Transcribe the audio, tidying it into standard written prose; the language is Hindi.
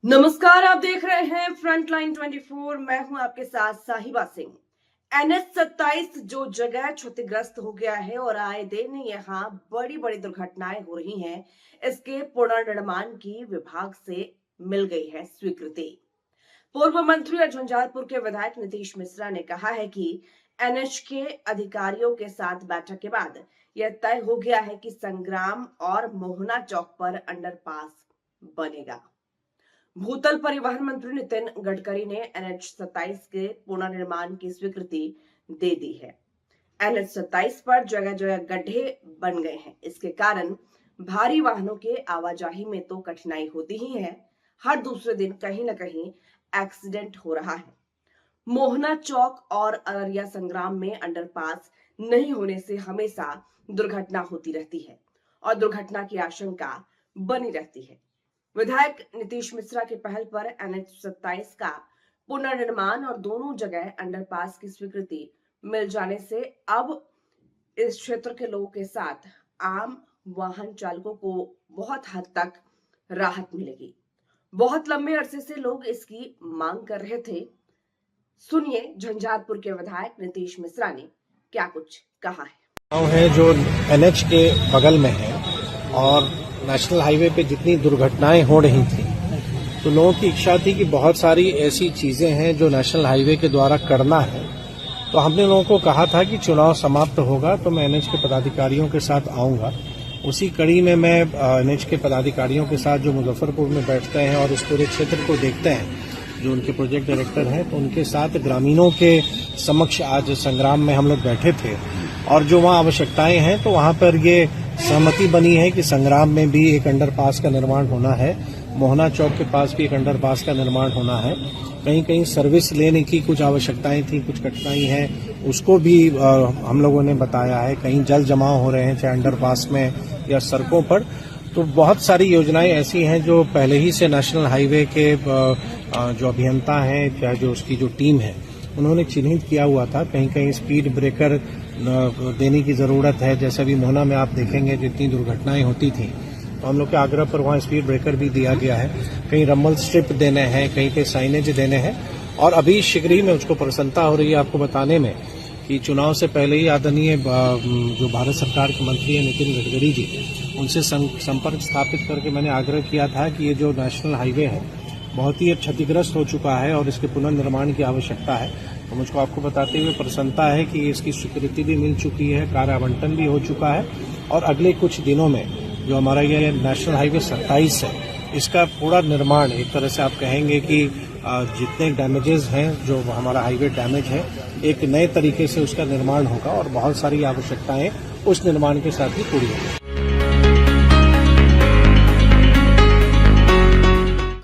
नमस्कार, आप देख रहे हैं फ्रंटलाइन 24। मैं हूं आपके साथ साहिबा सिंह। NH 27 जो जगह क्षतिग्रस्त हो गया है और आए दिन यहां बड़ी बड़ी दुर्घटनाएं हो रही हैं, इसके पुनर्निर्माण की विभाग से मिल गई है स्वीकृति। पूर्व मंत्री और झंझारपुर के विधायक नीतीश मिश्रा ने कहा है कि NH के अधिकारियों के साथ बैठक के बाद यह तय हो गया है कि संग्राम और मोहना चौक पर अंडरपास बनेगा। भूतल परिवहन मंत्री नितिन गडकरी ने NH 27 के पुनर्निर्माण की स्वीकृति दे दी है। NH 27 पर जगह जगह गड्ढे बन गए हैं। इसके कारण भारी वाहनों के आवाजाही में तो कठिनाई होती ही है, हर दूसरे दिन कहीं न कहीं एक्सीडेंट हो रहा है। मोहना चौक और अररिया संग्राम में अंडरपास नहीं होने से हमेशा दुर्घटना होती रहती है और दुर्घटना की आशंका बनी रहती है। विधायक नीतीश मिश्रा की पहल पर NH 27 का पुनर्निर्माण और दोनों जगह अंडरपास की स्वीकृति मिल जाने से अब इस क्षेत्र के लोगों के साथ आम वाहन चालकों को बहुत हद तक राहत मिलेगी। बहुत लंबे अरसे से लोग इसकी मांग कर रहे थे। सुनिए झंझारपुर के विधायक नीतीश मिश्रा ने क्या कुछ कहा है। जो NH के बगल में है और नेशनल हाईवे पे जितनी दुर्घटनाएं हो रही थी, तो लोगों की इच्छा थी कि बहुत सारी ऐसी चीजें हैं जो नेशनल हाईवे के द्वारा करना है। तो हमने लोगों को कहा था कि चुनाव समाप्त होगा तो मैं NH के पदाधिकारियों के साथ आऊंगा। उसी कड़ी में मैं NH के पदाधिकारियों के साथ जो मुजफ्फरपुर में बैठते हैं और इस पूरे क्षेत्र को देखते हैं, जो उनके प्रोजेक्ट डायरेक्टर हैं, तो उनके साथ ग्रामीणों के समक्ष आज संग्राम में हम लोग बैठे थे और जो वहाँ आवश्यकताएं हैं तो वहाँ पर ये सहमति बनी है कि संग्राम में भी एक अंडरपास का निर्माण होना है, मोहना चौक के पास भी एक अंडरपास का निर्माण होना है। कहीं कहीं सर्विस लेने की कुछ आवश्यकताएं थी, कुछ कठिनाई है, उसको भी हम लोगों ने बताया है। कहीं जल जमाव हो रहे हैं, चाहे अंडरपास में या सड़कों पर। तो बहुत सारी योजनाएं ऐसी हैं जो पहले ही से नेशनल हाईवे के जो अभियंता हैं, चाहे जो उसकी जो टीम है, उन्होंने चिन्हित किया हुआ था। कहीं कहीं स्पीड ब्रेकर देने की जरूरत है, जैसे अभी मोहना में आप देखेंगे जितनी दुर्घटनाएं होती थी, तो हम लोग के आग्रह पर वहाँ स्पीड ब्रेकर भी दिया गया है। कहीं रम्बल स्ट्रिप देने हैं, कहीं कहीं साइनेज देने हैं। और अभी शीघ्र ही में उसको प्रसन्नता हो रही है आपको बताने में कि चुनाव से पहले ही आदरणीय जो भारत सरकार के मंत्री हैं नितिन गडकरी जी, उनसे संपर्क स्थापित करके मैंने आग्रह किया था कि ये जो नेशनल हाईवे है बहुत ही क्षतिग्रस्त हो चुका है और इसके पुनर्निर्माण की आवश्यकता है। तो मुझको आपको बताते हुए प्रसन्नता है कि इसकी स्वीकृति भी मिल चुकी है, कार्य आवंटन भी हो चुका है और अगले कुछ दिनों में जो हमारा ये नेशनल हाईवे 27 है, इसका पूरा निर्माण, एक तरह से आप कहेंगे कि जितने डैमेजेस हैं, जो हमारा हाईवे डैमेज है, एक नए तरीके से उसका निर्माण होगा और बहुत सारी आवश्यकताएं उस निर्माण के साथ ही पूरी होंगी।